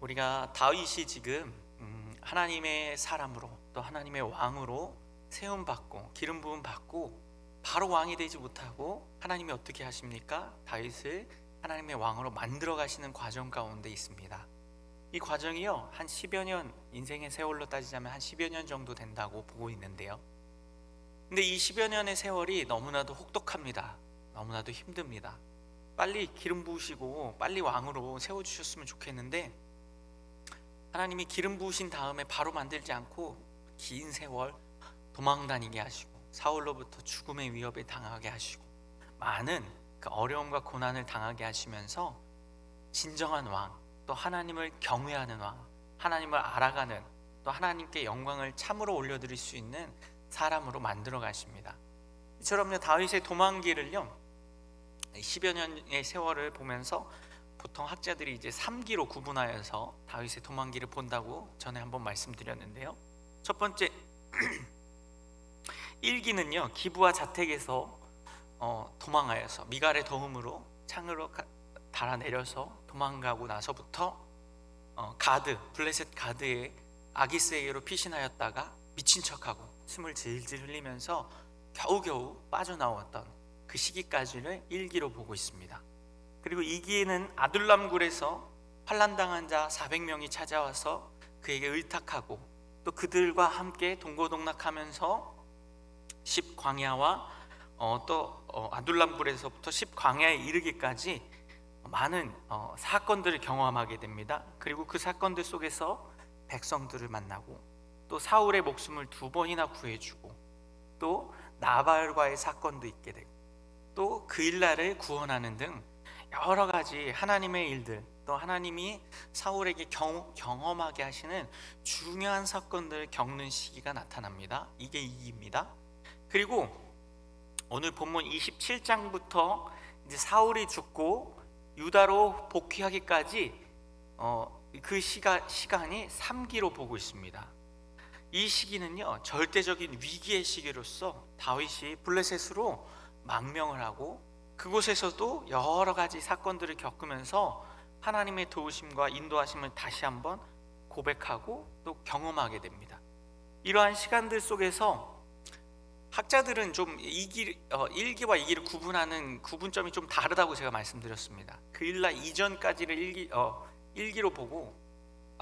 우리가 다윗이 지금 하나님의 사람으로 또 하나님의 왕으로 세움 받고 기름 부음 받고 바로 왕이 되지 못하고 하나님이 어떻게 하십니까? 다윗을 하나님의 왕으로 만들어 가시는 과정 가운데 있습니다. 이 과정이요, 한 10여 년, 인생의 세월로 따지자면 한 10여 년 정도 된다고 보고 있는데요. 근데 이 10여 년의 세월이 너무나도 혹독합니다. 너무나도 힘듭니다. 빨리 기름 부으시고 빨리 왕으로 세워주셨으면 좋겠는데, 하나님이 기름 부으신 다음에 바로 만들지 않고 긴 세월 도망다니게 하시고 사울로부터 죽음의 위협에 당하게 하시고 많은 그 어려움과 고난을 당하게 하시면서 진정한 왕, 또 하나님을 경외하는 왕, 하나님을 알아가는, 또 하나님께 영광을 참으로 올려드릴 수 있는 사람으로 만들어 가십니다. 이처럼요, 다윗의 도망기를요 10여 년의 세월을 보면서 보통 학자들이 이제 3기로 구분하여서 다윗의 도망기를 본다고 전에 한번 말씀드렸는데요. 첫 번째 1기는요 기브와 자택에서 도망하여서 미갈의 도움으로 창으로 달아내려서 도망가고 나서부터 가드, 블레셋 가드의 아기스에게로 피신하였다가 미친 척하고 숨을 질질 흘리면서 겨우겨우 빠져나왔던 그 시기까지를 1기로 보고 있습니다. 그리고 2기에는 아둘람굴에서 환난당한 자 400명이 찾아와서 그에게 의탁하고 또 그들과 함께 동고동락하면서 10광야와 또 아둘람굴에서부터 10광야에 이르기까지 많은 사건들을 경험하게 됩니다. 그리고 그 사건들 속에서 백성들을 만나고 또 사울의 목숨을 2번이나 구해주고 또 나발과의 사건도 있게 되고 또 그 일날을 구원하는 등 여러 가지 하나님의 일들, 또 하나님이 사울에게 경험하게 하시는 중요한 사건들을 겪는 시기가 나타납니다. 이게 2기입니다. 그리고 오늘 본문 27장부터 이제 사울이 죽고 유다로 복귀하기까지 그 시간이 3기로 보고 있습니다. 이 시기는요 절대적인 위기의 시기로서 다윗이 블레셋으로 망명을 하고 그곳에서도 여러 가지 사건들을 겪으면서 하나님의 도우심과 인도하심을 다시 한번 고백하고 또 경험하게 됩니다. 이러한 시간들 속에서 학자들은 좀 1기와 2기를 구분하는 구분점이 좀 다르다고 제가 말씀드렸습니다. 그 일날 이전까지를 1기로 보고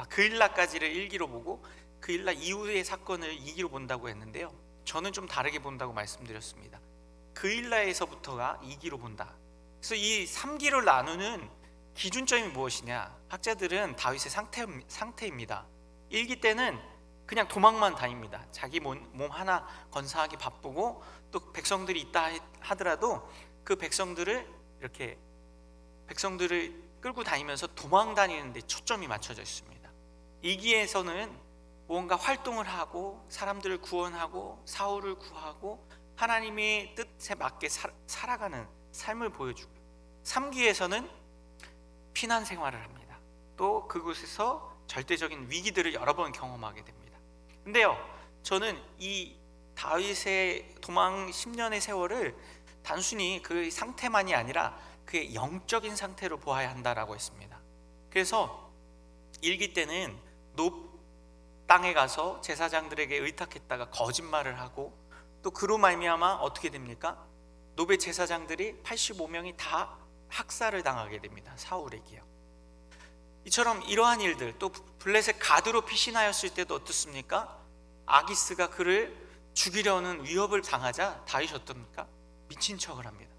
그 일날까지를 1기로 보고 그 일날 이후의 사건을 2기로 본다고 했는데요, 저는 좀 다르게 본다고 말씀드렸습니다. 그 일날에서부터가 2기로 본다. 그래서 이 3기를 나누는 기준점이 무엇이냐, 학자들은 다윗의 상태입니다. 1기 때는 그냥 도망만 다닙니다. 자기 몸 하나 건사하기 바쁘고 또 백성들이 있다 하더라도 그 백성들을 끌고 다니면서 도망 다니는 데 초점이 맞춰져 있습니다. 2기에서는 무언가 활동을 하고 사람들을 구원하고 사울을 구하고 하나님의 뜻에 맞게 살아가는 삶을 보여주고, 3기에서는 피난 생활을 합니다. 또 그곳에서 절대적인 위기들을 여러 번 경험하게 됩니다. 근데요, 저는 이 다윗의 도망 10년의 세월을 단순히 그 상태만이 아니라 그의 영적인 상태로 보아야 한다라고 했습니다. 그래서 1기 때는 높 땅에 가서 제사장들에게 의탁했다가 거짓말을 하고 또 그로 말미암아 어떻게 됩니까? 노베 제사장들이 85명이 다 학살을 당하게 됩니다. 사울에게요. 이처럼 이러한 일들, 또 블레셋 가드로 피신하였을 때도 어떻습니까? 아기스가 그를 죽이려는 위협을 당하자 다윗이 어떻습니까? 미친 척을 합니다.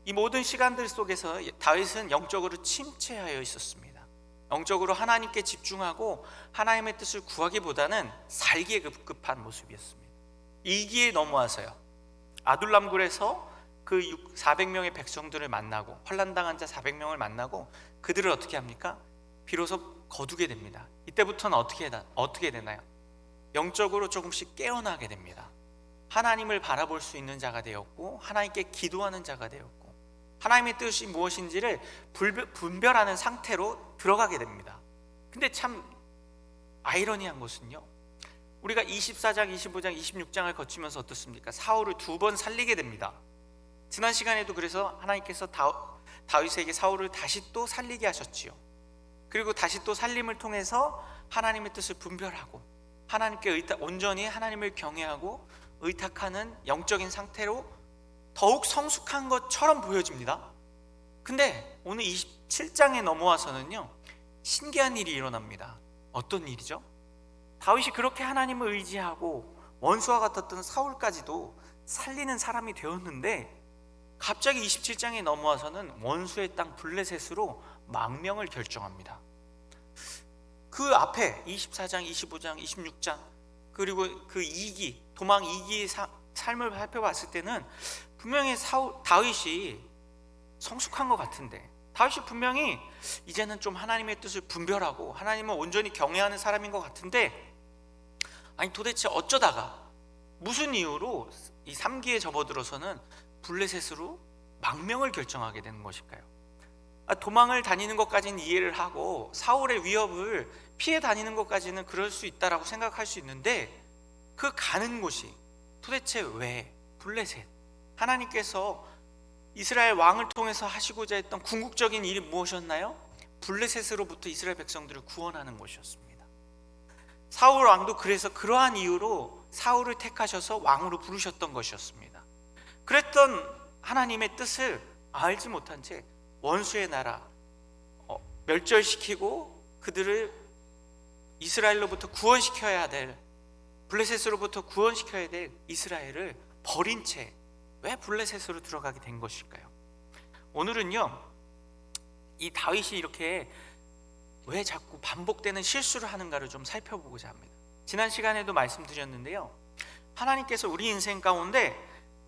이 모든 시간들 속에서 다윗은 영적으로 침체하여 있었습니다. 영적으로 하나님께 집중하고 하나님의 뜻을 구하기보다는 살기에 급급한 모습이었습니다. 2기에 넘어와서요, 아둘람굴에서 그 400명의 백성들을 만나고 환난당한 자 400명을 만나고 그들을 어떻게 합니까? 비로소 거두게 됩니다. 이때부터는 어떻게 되나요? 영적으로 조금씩 깨어나게 됩니다. 하나님을 바라볼 수 있는 자가 되었고 하나님께 기도하는 자가 되었고 하나님의 뜻이 무엇인지를 분별하는 상태로 들어가게 됩니다. 근데 참 아이러니한 것은요, 우리가 24장, 25장, 26장을 거치면서 어떻습니까? 사울을 2번 살리게 됩니다. 지난 시간에도 그래서 하나님께서 다윗에게 사울을 다시 또 살리게 하셨지요. 그리고 다시 또 살림을 통해서 하나님의 뜻을 분별하고 하나님께 온전히 하나님을 경외하고 의탁하는 영적인 상태로 더욱 성숙한 것처럼 보여집니다. 근데 오늘 27장에 넘어와서는요, 신기한 일이 일어납니다. 어떤 일이죠? 다윗이 그렇게 하나님을 의지하고 원수와 같았던 사울까지도 살리는 사람이 되었는데, 갑자기 27장에 넘어와서는 원수의 땅 블레셋으로 망명을 결정합니다. 그 앞에 24장, 25장, 26장 그리고 그 2기, 도망 2기의 삶을 살펴봤을 때는 분명히 다윗이 성숙한 것 같은데, 다윗이 분명히 이제는 좀 하나님의 뜻을 분별하고 하나님을 온전히 경외하는 사람인 것 같은데, 아니 도대체 어쩌다가 무슨 이유로 이 3기에 접어들어서는 블레셋으로 망명을 결정하게 되는 것일까요? 도망을 다니는 것까지는 이해를 하고 사울의 위협을 피해 다니는 것까지는 그럴 수 있다라고 생각할 수 있는데, 그 가는 곳이 도대체 왜 블레셋, 하나님께서 이스라엘 왕을 통해서 하시고자 했던 궁극적인 일이 무엇이었나요? 블레셋으로부터 이스라엘 백성들을 구원하는 것이었습니다. 사울 왕도 그래서 그러한 이유로 사울을 택하셔서 왕으로 부르셨던 것이었습니다. 그랬던 하나님의 뜻을 알지 못한 채 원수의 나라 멸절시키고 그들을 이스라엘로부터 구원시켜야 될, 블레셋으로부터 구원시켜야 될 이스라엘을 버린 채 왜 블레셋으로 들어가게 된 것일까요? 오늘은요, 이 다윗이 이렇게 왜 자꾸 반복되는 실수를 하는가를 좀 살펴보고자 합니다. 지난 시간에도 말씀드렸는데요, 하나님께서 우리 인생 가운데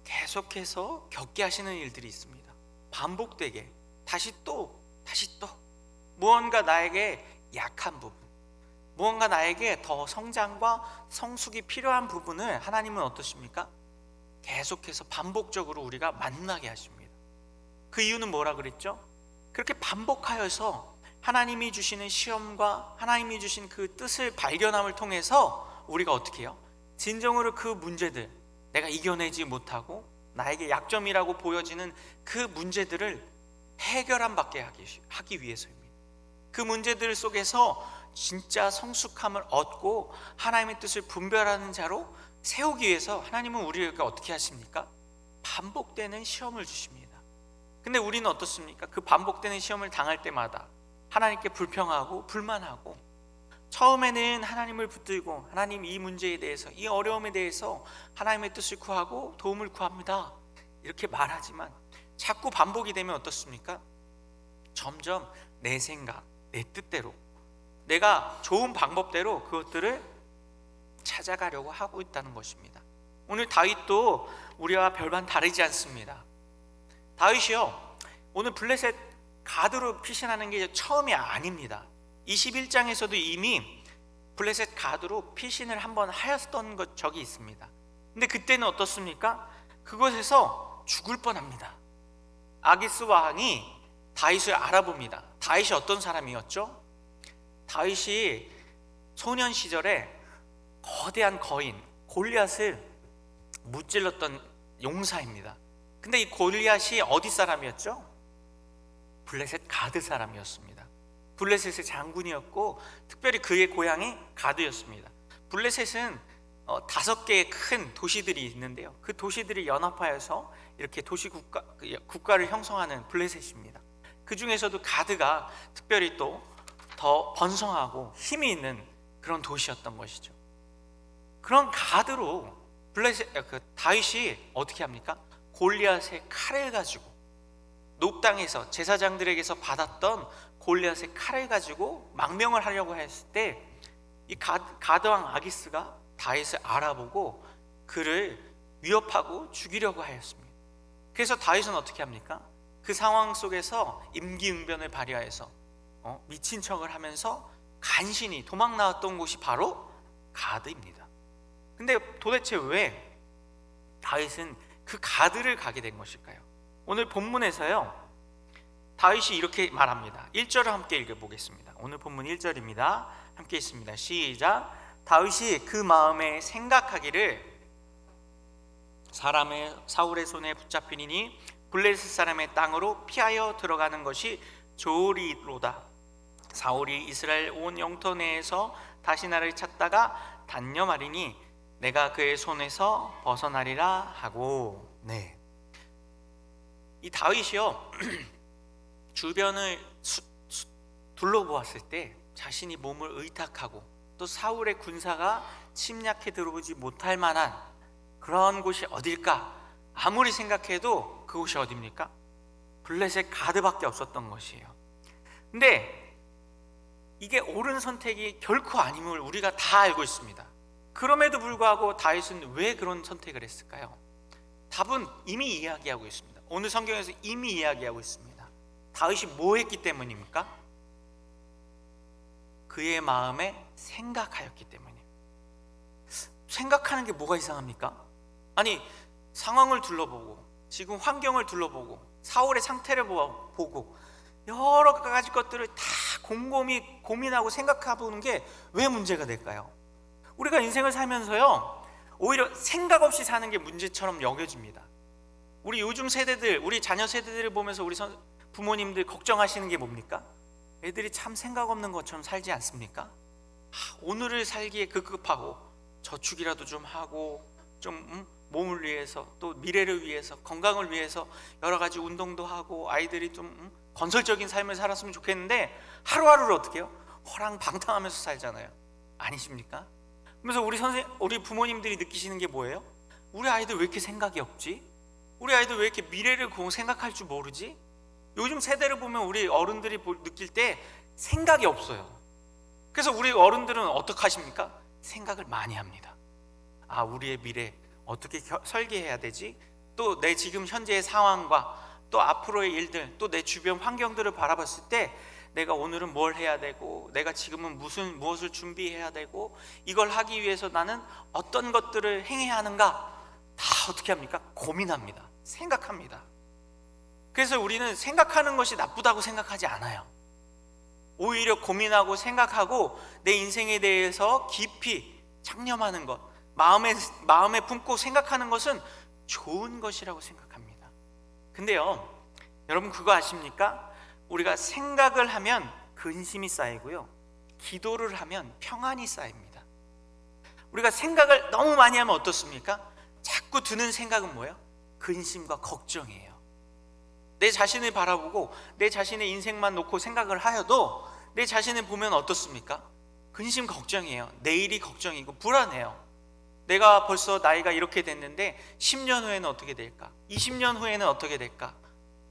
계속해서 겪게 하시는 일들이 있습니다. 반복되게 다시 또 무언가 나에게 약한 부분, 무언가 나에게 더 성장과 성숙이 필요한 부분을 하나님은 어떠십니까? 계속해서 반복적으로 우리가 만나게 하십니다. 그 이유는 뭐라 그랬죠? 그렇게 반복하여서 하나님이 주시는 시험과 하나님이 주신 그 뜻을 발견함을 통해서 우리가 어떻게 해요? 진정으로 그 문제들, 내가 이겨내지 못하고 나에게 약점이라고 보여지는 그 문제들을 해결함 받게 하기 위해서입니다. 그 문제들 속에서 진짜 성숙함을 얻고 하나님의 뜻을 분별하는 자로 세우기 위해서 하나님은 우리에게 어떻게 하십니까? 반복되는 시험을 주십니다. 근데 우리는 어떻습니까? 그 반복되는 시험을 당할 때마다 하나님께 불평하고 불만하고, 처음에는 하나님을 붙들고 하나님 이 문제에 대해서, 이 어려움에 대해서 하나님의 뜻을 구하고 도움을 구합니다 이렇게 말하지만, 자꾸 반복이 되면 어떻습니까? 점점 내 생각, 내 뜻대로, 내가 좋은 방법대로 그것들을 찾아가려고 하고 있다는 것입니다. 오늘 다윗도 우리와 별반 다르지 않습니다. 다윗이요, 오늘 블레셋 가드로 피신하는 게 처음이 아닙니다. 21장에서도 이미 블레셋 가드로 피신을 한번 하였던 적이 있습니다. 근데 그때는 어떻습니까? 그곳에서 죽을 뻔합니다. 아기스 왕이 다윗을 알아봅니다. 다윗이 어떤 사람이었죠? 다윗이 소년 시절에 거대한 거인 골리앗을 무찔렀던 용사입니다. 근데 이 골리앗이 어디 사람이었죠? 블레셋 가드 사람이었습니다. 블레셋의 장군이었고 특별히 그의 고향이 가드였습니다. 블레셋은 5개의 큰 도시들이 있는데요, 그 도시들이 연합하여서 이렇게 도시 국가를 형성하는 블레셋입니다. 그 중에서도 가드가 특별히 또 더 번성하고 힘이 있는 그런 도시였던 것이죠. 그런 가드로 다윗이 어떻게 합니까? 골리앗의 칼을 가지고, 녹당에서 제사장들에게서 받았던 골리앗의 칼을 가지고 망명을 하려고 했을 때, 이 가드왕 아기스가 다윗을 알아보고 그를 위협하고 죽이려고 하였습니다. 그래서 다윗은 어떻게 합니까? 그 상황 속에서 임기응변을 발휘하여서 미친 척을 하면서 간신히 도망 나왔던 곳이 바로 가드입니다. 근데 도대체 왜 다윗은 그 가드를 가게 된 것일까요? 오늘 본문에서요, 다윗이 이렇게 말합니다. 1절을 함께 읽어보겠습니다. 오늘 본문 1절입니다. 함께 있습니다. 시작. 다윗이 그 마음에 생각하기를 사울의 손에 붙잡히니 블레셋 사람의 땅으로 피하여 들어가는 것이 좋으리로다. 사울이 이스라엘 온 영토 내에서 다시 나를 찾다가 단념하리니 내가 그의 손에서 벗어나리라 하고. 네, 이 다윗이요 주변을 둘러보았을 때 자신이 몸을 의탁하고 또 사울의 군사가 침략해 들어오지 못할 만한 그런 곳이 어딜까? 아무리 생각해도 그곳이 어딥니까? 블레셋 가드밖에 없었던 것이에요. 근데 이게 옳은 선택이 결코 아님을 우리가 다 알고 있습니다. 그럼에도 불구하고 다윗은 왜 그런 선택을 했을까요? 답은 이미 이야기하고 있습니다. 오늘 성경에서 이미 이야기하고 있습니다. 다윗이 뭐 했기 때문입니까? 그의 마음에 생각하였기 때문이에요. 생각하는 게 뭐가 이상합니까? 아니, 상황을 둘러보고 지금 환경을 둘러보고 사울의 상태를 보고 여러 가지 것들을 다 곰곰이 고민하고 생각해보는 게 왜 문제가 될까요? 우리가 인생을 살면서요 오히려 생각 없이 사는 게 문제처럼 여겨집니다. 우리 요즘 세대들, 우리 자녀 세대들을 보면서 우리 부모님들 걱정하시는 게 뭡니까? 애들이 참 생각 없는 것처럼 살지 않습니까? 오늘을 살기에 급급하고 저축이라도 좀 하고 좀 몸을 위해서 또 미래를 위해서 건강을 위해서 여러 가지 운동도 하고 아이들이 좀 건설적인 삶을 살았으면 좋겠는데 하루하루를 어떻게 해요? 허랑방탕하면서 살잖아요. 아니십니까? 그래서 우리 부모님들이 느끼시는 게 뭐예요? 우리 아이들 왜 이렇게 생각이 없지? 우리 아이들 왜 이렇게 미래를 생각할 줄 모르지? 요즘 세대를 보면 우리 어른들이 느낄 때 생각이 없어요. 그래서 우리 어른들은 어떻게 하십니까? 생각을 많이 합니다. 우리의 미래 어떻게 설계해야 되지? 또 내 지금 현재의 상황과 또 앞으로의 일들, 또 내 주변 환경들을 바라봤을 때 내가 오늘은 뭘 해야 되고 내가 지금은 무엇을 준비해야 되고 이걸 하기 위해서 나는 어떤 것들을 행해야 하는가 다 어떻게 합니까? 고민합니다. 생각합니다. 그래서 우리는 생각하는 것이 나쁘다고 생각하지 않아요. 오히려 고민하고 생각하고 내 인생에 대해서 깊이 창념하는 것, 마음에 품고 생각하는 것은 좋은 것이라고 생각합니다. 근데요, 여러분 그거 아십니까? 우리가 생각을 하면 근심이 쌓이고요, 기도를 하면 평안이 쌓입니다. 우리가 생각을 너무 많이 하면 어떻습니까? 자꾸 드는 생각은 뭐예요? 근심과 걱정이에요. 내 자신을 바라보고 내 자신의 인생만 놓고 생각을 하여도 내 자신을 보면 어떻습니까? 근심 걱정이에요. 내일이 걱정이고 불안해요. 내가 벌써 나이가 이렇게 됐는데 10년 후에는 어떻게 될까? 20년 후에는 어떻게 될까?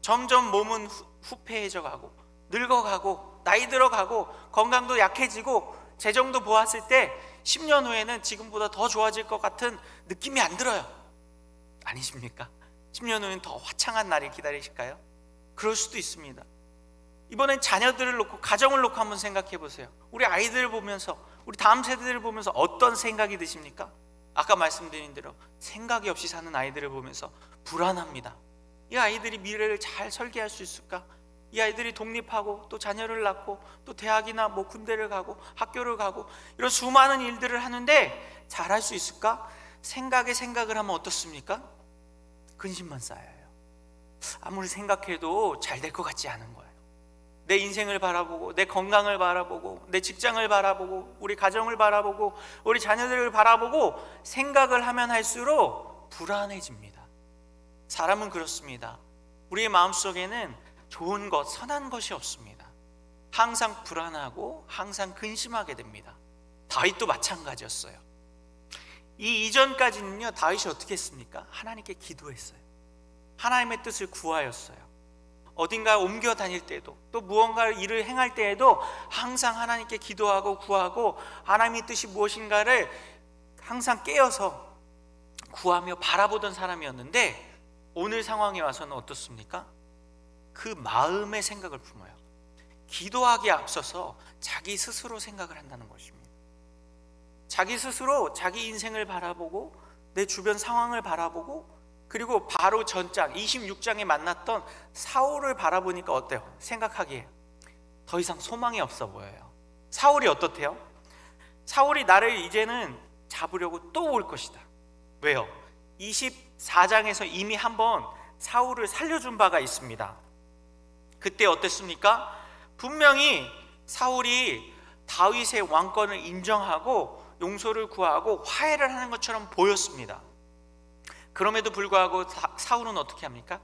점점 몸은 후패해져 가고 늙어가고 나이 들어가고 건강도 약해지고 재정도 보았을 때 10년 후에는 지금보다 더 좋아질 것 같은 느낌이 안 들어요. 아니십니까? 10년 후에는 더 화창한 날이 기다리실까요? 그럴 수도 있습니다. 이번엔 자녀들을 놓고 가정을 놓고 한번 생각해 보세요. 우리 아이들을 보면서 우리 다음 세대들을 보면서 어떤 생각이 드십니까? 아까 말씀드린 대로 생각이 없이 사는 아이들을 보면서 불안합니다. 이 아이들이 미래를 잘 설계할 수 있을까? 이 아이들이 독립하고 또 자녀를 낳고 또 대학이나 군대를 가고 학교를 가고 이런 수많은 일들을 하는데 잘할 수 있을까? 생각을 하면 어떻습니까? 근심만 쌓여요. 아무리 생각해도 잘 될 것 같지 않은 거예요. 내 인생을 바라보고 내 건강을 바라보고 내 직장을 바라보고 우리 가정을 바라보고 우리 자녀들을 바라보고 생각을 하면 할수록 불안해집니다. 사람은 그렇습니다. 우리의 마음속에는 좋은 것, 선한 것이 없습니다. 항상 불안하고 항상 근심하게 됩니다. 다윗도 마찬가지였어요. 이 이전까지는요, 다윗이 어떻게 했습니까? 하나님께 기도했어요. 하나님의 뜻을 구하였어요. 어딘가 옮겨 다닐 때도 또 무언가 일을 행할 때에도 항상 하나님께 기도하고 구하고 하나님의 뜻이 무엇인가를 항상 깨어서 구하며 바라보던 사람이었는데 오늘 상황에 와서는 어떻습니까? 그 마음의 생각을 품어요. 기도하기에 앞서서 자기 스스로 생각을 한다는 것입니다. 자기 스스로 자기 인생을 바라보고 내 주변 상황을 바라보고 그리고 바로 전장 26장에 만났던 사울을 바라보니까 어때요? 생각하기에 더 이상 소망이 없어 보여요. 사울이 어떻대요? 사울이 나를 이제는 잡으려고 또 올 것이다. 왜요? 24장에서 이미 한번 사울을 살려준 바가 있습니다. 그때 어땠습니까? 분명히 사울이 다윗의 왕권을 인정하고 용서를 구하고 화해를 하는 것처럼 보였습니다. 그럼에도 불구하고 사울은 어떻게 합니까?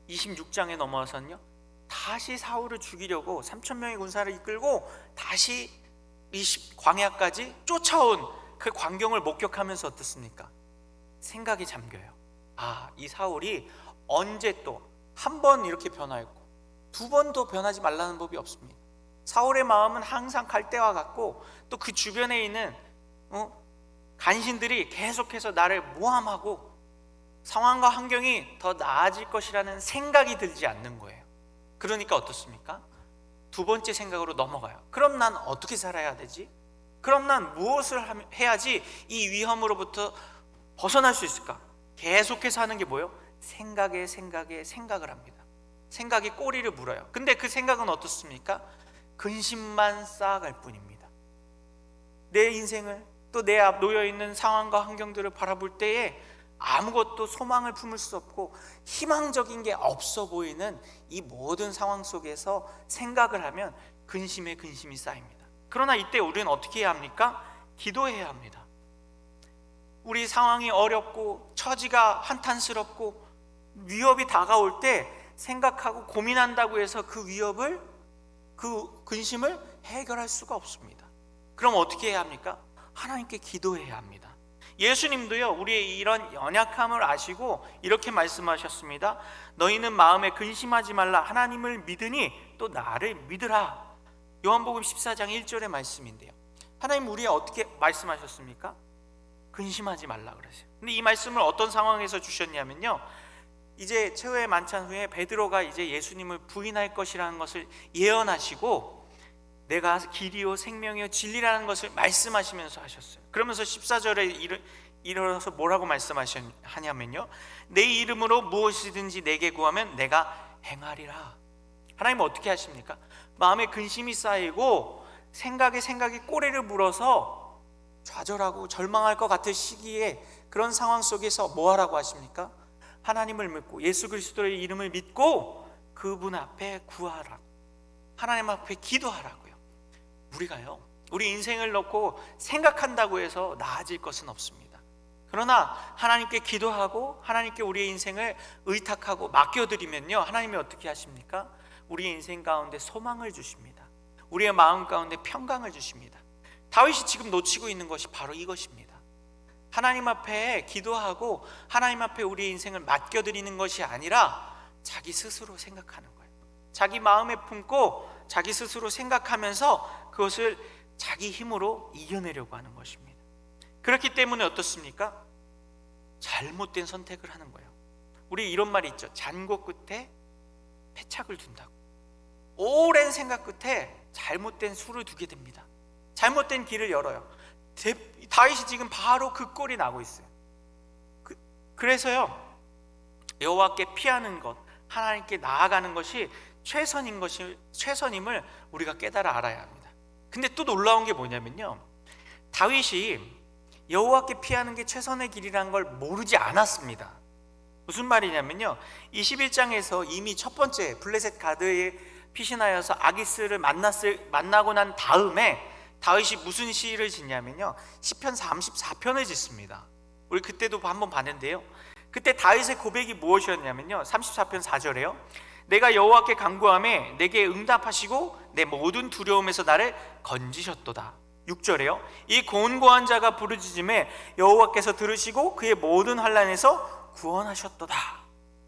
26장에 넘어와서는요, 다시 사울을 죽이려고 3,000명의 군사를 이끌고 다시 이 광야까지 쫓아온 그 광경을 목격하면서 어떻습니까? 생각이 잠겨요. 이 사울이 언제 또 한 번 이렇게 변화했고 두 번도 변하지 말라는 법이 없습니다. 사울의 마음은 항상 갈대와 같고 또 그 주변에 있는 간신들이 계속해서 나를 모함하고 상황과 환경이 더 나아질 것이라는 생각이 들지 않는 거예요. 그러니까 어떻습니까? 두 번째 생각으로 넘어가요. 그럼 난 어떻게 살아야 되지? 그럼 난 무엇을 해야지 이 위험으로부터 벗어날 수 있을까? 계속해서 하는 게 뭐예요? 생각을 합니다. 생각이 꼬리를 물어요. 근데 그 생각은 어떻습니까? 근심만 쌓아갈 뿐입니다. 내 인생을 또 내 앞 놓여있는 상황과 환경들을 바라볼 때에 아무것도 소망을 품을 수 없고 희망적인 게 없어 보이는 이 모든 상황 속에서 생각을 하면 근심에 근심이 쌓입니다. 그러나 이때 우리는 어떻게 해야 합니까? 기도해야 합니다. 우리 상황이 어렵고 처지가 한탄스럽고 위협이 다가올 때 생각하고 고민한다고 해서 그 위협을, 그 근심을 해결할 수가 없습니다. 그럼 어떻게 해야 합니까? 하나님께 기도해야 합니다. 예수님도요, 우리의 이런 연약함을 아시고 이렇게 말씀하셨습니다. 너희는 마음에 근심하지 말라. 하나님을 믿으니 또 나를 믿으라. 요한복음 14장 1절의 말씀인데요, 하나님 우리에 어떻게 말씀하셨습니까? 근심하지 말라 그러세요. 근데 이 말씀을 어떤 상황에서 주셨냐면요, 이제 최후의 만찬 후에 베드로가 이제 예수님을 부인할 것이라는 것을 예언하시고 내가 길이요 생명이요 진리라는 것을 말씀하시면서 하셨어요. 그러면서 14절에 일어나서 뭐라고 말씀하셨냐면요, 내 이름으로 무엇이든지 내게 구하면 내가 행하리라. 하나님은 어떻게 하십니까? 마음에 근심이 쌓이고 생각이 꼬리를 물어서 좌절하고 절망할 것 같은 시기에 그런 상황 속에서 뭐 하라고 하십니까? 하나님을 믿고 예수 그리스도의 이름을 믿고 그분 앞에 구하라. 하나님 앞에 기도하라고요. 우리가요, 우리 인생을 놓고 생각한다고 해서 나아질 것은 없습니다. 그러나 하나님께 기도하고 하나님께 우리의 인생을 의탁하고 맡겨드리면요, 하나님이 어떻게 하십니까? 우리의 인생 가운데 소망을 주십니다. 우리의 마음 가운데 평강을 주십니다. 다윗이 지금 놓치고 있는 것이 바로 이것입니다. 하나님 앞에 기도하고 하나님 앞에 우리의 인생을 맡겨드리는 것이 아니라 자기 스스로 생각하는 거예요. 자기 마음에 품고 자기 스스로 생각하면서 그것을 자기 힘으로 이겨내려고 하는 것입니다. 그렇기 때문에 어떻습니까? 잘못된 선택을 하는 거예요. 우리 이런 말이 있죠. 잔고 끝에 패착을 둔다고. 오랜 생각 끝에 잘못된 수를 두게 됩니다. 잘못된 길을 열어요. 다윗이 지금 바로 그 꼴이 나고 있어요. 그래서요, 여호와께 피하는 것, 하나님께 나아가는 것이 최선임을 우리가 깨달아 알아야 합니다. 근데 또 놀라운 게 뭐냐면요, 다윗이 여호와께 피하는 게 최선의 길이라는 걸 모르지 않았습니다. 무슨 말이냐면요, 21장에서 이미 첫 번째 블레셋 가드에 피신하여서 아기스를 만나고 난 다음에 다윗이 무슨 시를 짓냐면요, 시편 34편을 짓습니다. 우리 그때도 한번 봤는데요, 그때 다윗의 고백이 무엇이었냐면요, 34편 4절에요 내가 여호와께 간구하매 내게 응답하시고 내 모든 두려움에서 나를 건지셨도다. 6절에요 이 곤고한 자가 부르짖음에 여호와께서 들으시고 그의 모든 환난에서 구원하셨도다.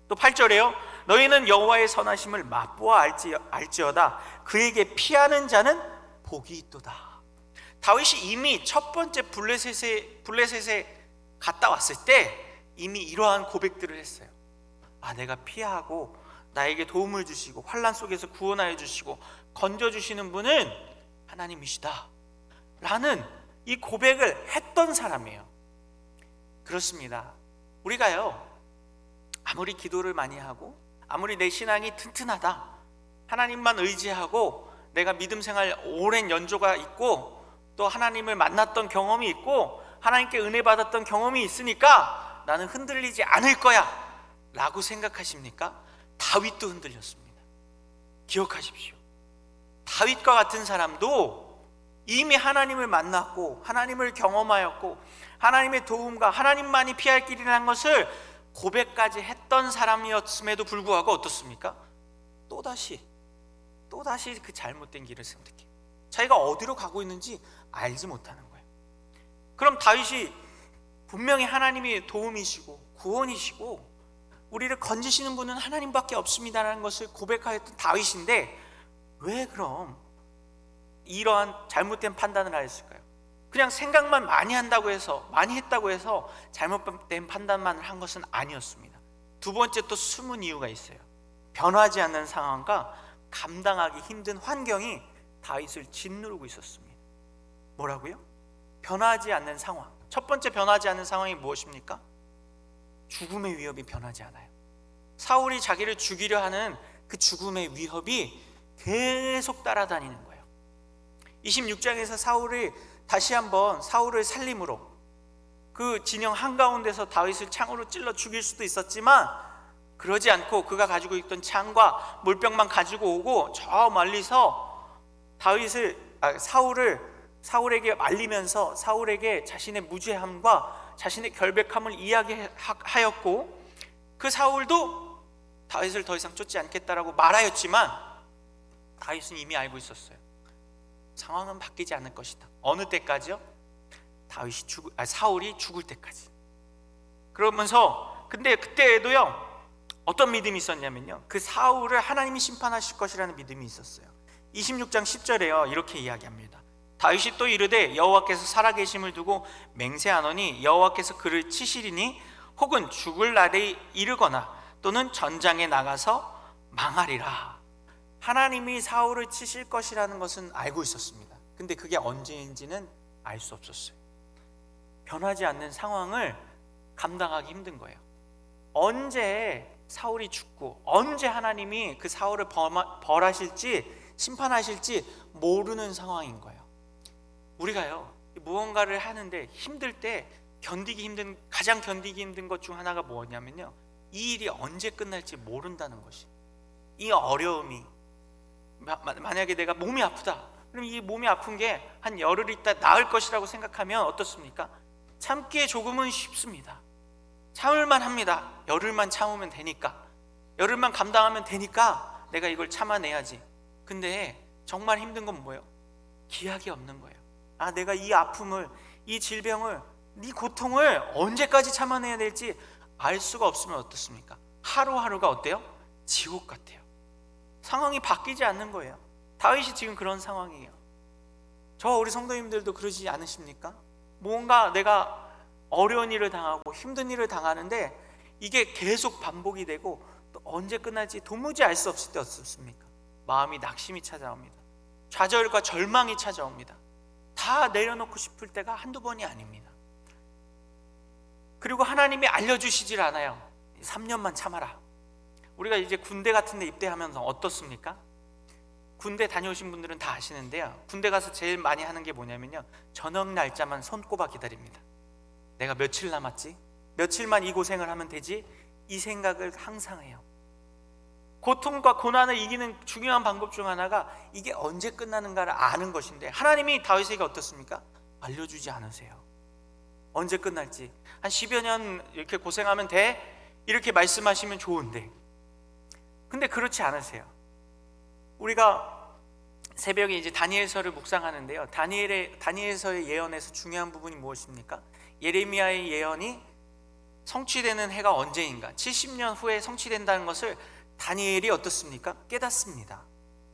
또 8절에요 너희는 여호와의 선하심을 맛보아 알지어다. 그에게 피하는 자는 복이 있도다. 다윗이 이미 첫 번째 블레셋에 갔다 왔을 때 이미 이러한 고백들을 했어요. 내가 피하고 나에게 도움을 주시고 환난 속에서 구원하여 주시고 건져주시는 분은 하나님이시다 라는 이 고백을 했던 사람이에요. 그렇습니다. 우리가요, 아무리 기도를 많이 하고 아무리 내 신앙이 튼튼하다, 하나님만 의지하고 내가 믿음 생활 오랜 연조가 있고 또 하나님을 만났던 경험이 있고 하나님께 은혜 받았던 경험이 있으니까 나는 흔들리지 않을 거야 라고 생각하십니까? 다윗도 흔들렸습니다. 기억하십시오. 다윗과 같은 사람도 이미 하나님을 만났고 하나님을 경험하였고 하나님의 도움과 하나님만이 피할 길이라는 것을 고백까지 했던 사람이었음에도 불구하고 어떻습니까? 또다시 그 잘못된 길을 선택해요. 자기가 어디로 가고 있는지 알지 못하는 거예요. 그럼 다윗이 분명히 하나님이 도움이시고 구원이시고 우리를 건지시는 분은 하나님밖에 없습니다라는 것을 고백하였던 다윗인데 왜 그럼 이러한 잘못된 판단을 하였을까요? 그냥 생각만 많이 했다고 해서 잘못된 판단만 한 것은 아니었습니다. 두 번째 또 숨은 이유가 있어요. 변하지 않는 상황과 감당하기 힘든 환경이 다윗을 짓누르고 있었습니다. 뭐라고요? 변하지 않는 상황. 첫 번째 변하지 않는 상황이 무엇입니까? 죽음의 위협이 변하지 않아요. 사울이 자기를 죽이려 하는 그 죽음의 위협이 계속 따라다니는 거예요. 26장에서 사울이 다시 한번 사울을 살림으로 그 진영 한가운데서 다윗을 창으로 찔러 죽일 수도 있었지만 그러지 않고 그가 가지고 있던 창과 물병만 가지고 오고 저 멀리서 사울에게 말리면서 사울에게 자신의 무죄함과 자신의 결백함을 이야기하였고 그 사울도 다윗을 더 이상 쫓지 않겠다라고 말하였지만 다윗은 이미 알고 있었어요. 상황은 바뀌지 않을 것이다. 어느 때까지요? 사울이 죽을 때까지. 그러면서 근데 그때에도요 어떤 믿음이 있었냐면요, 그 사울을 하나님이 심판하실 것이라는 믿음이 있었어요. 26장 10절에요 이렇게 이야기합니다. 다윗이 또 이르되 여호와께서 살아계심을 두고 맹세하노니 여호와께서 그를 치시리니 혹은 죽을 날에 이르거나 또는 전장에 나가서 망하리라. 하나님이 사울을 치실 것이라는 것은 알고 있었습니다. 근데 그게 언제인지는 알 수 없었어요. 변하지 않는 상황을 감당하기 힘든 거예요. 언제 사울이 죽고 언제 하나님이 그 사울을 벌하실지 심판하실지 모르는 상황인 거예요. 우리가요 무언가를 하는데 힘들 때 가장 견디기 힘든 것 중 하나가 뭐냐면요, 이 일이 언제 끝날지 모른다는 것이. 이 어려움이 만약에 내가 몸이 아프다, 그럼 이 몸이 아픈 게 한 열흘 있다 나을 것이라고 생각하면 어떻습니까? 참기에 조금은 쉽습니다. 참을만 합니다. 열흘만 참으면 되니까, 열흘만 감당하면 되니까 내가 이걸 참아내야지. 근데 정말 힘든 건 뭐예요? 기약이 없는 거예요. 내가 이 아픔을, 이 질병을, 이 고통을 언제까지 참아내야 될지 알 수가 없으면 어떻습니까? 하루하루가 어때요? 지옥 같아요. 상황이 바뀌지 않는 거예요. 다윗이 지금 그런 상황이에요. 우리 성도님들도 그러지 않으십니까? 뭔가 내가 어려운 일을 당하고 힘든 일을 당하는데 이게 계속 반복이 되고 또 언제 끝날지 도무지 알 수 없을 때 어떻습니까? 마음이 낙심이 찾아옵니다. 좌절과 절망이 찾아옵니다. 다 내려놓고 싶을 때가 한두 번이 아닙니다. 그리고 하나님이 알려주시질 않아요. 3년만 참아라. 우리가 이제 군대 같은 데 입대하면서 어떻습니까? 군대 다녀오신 분들은 다 아시는데요, 군대 가서 제일 많이 하는 게 뭐냐면요, 저녁 날짜만 손꼽아 기다립니다. 내가 며칠 남았지? 며칠만 이 고생을 하면 되지? 이 생각을 항상 해요. 고통과 고난을 이기는 중요한 방법 중 하나가 이게 언제 끝나는가를 아는 것인데 하나님이 다윗에게 어떻습니까? 알려주지 않으세요. 언제 끝날지. 한 10여 년 이렇게 고생하면 돼? 이렇게 말씀하시면 좋은데, 근데 그렇지 않으세요. 우리가 새벽에 이제 다니엘서를 묵상하는데요, 다니엘서의 예언에서 중요한 부분이 무엇입니까? 예레미야의 예언이 성취되는 해가 언제인가, 70년 후에 성취된다는 것을 다니엘이 어떻습니까? 깨닫습니다.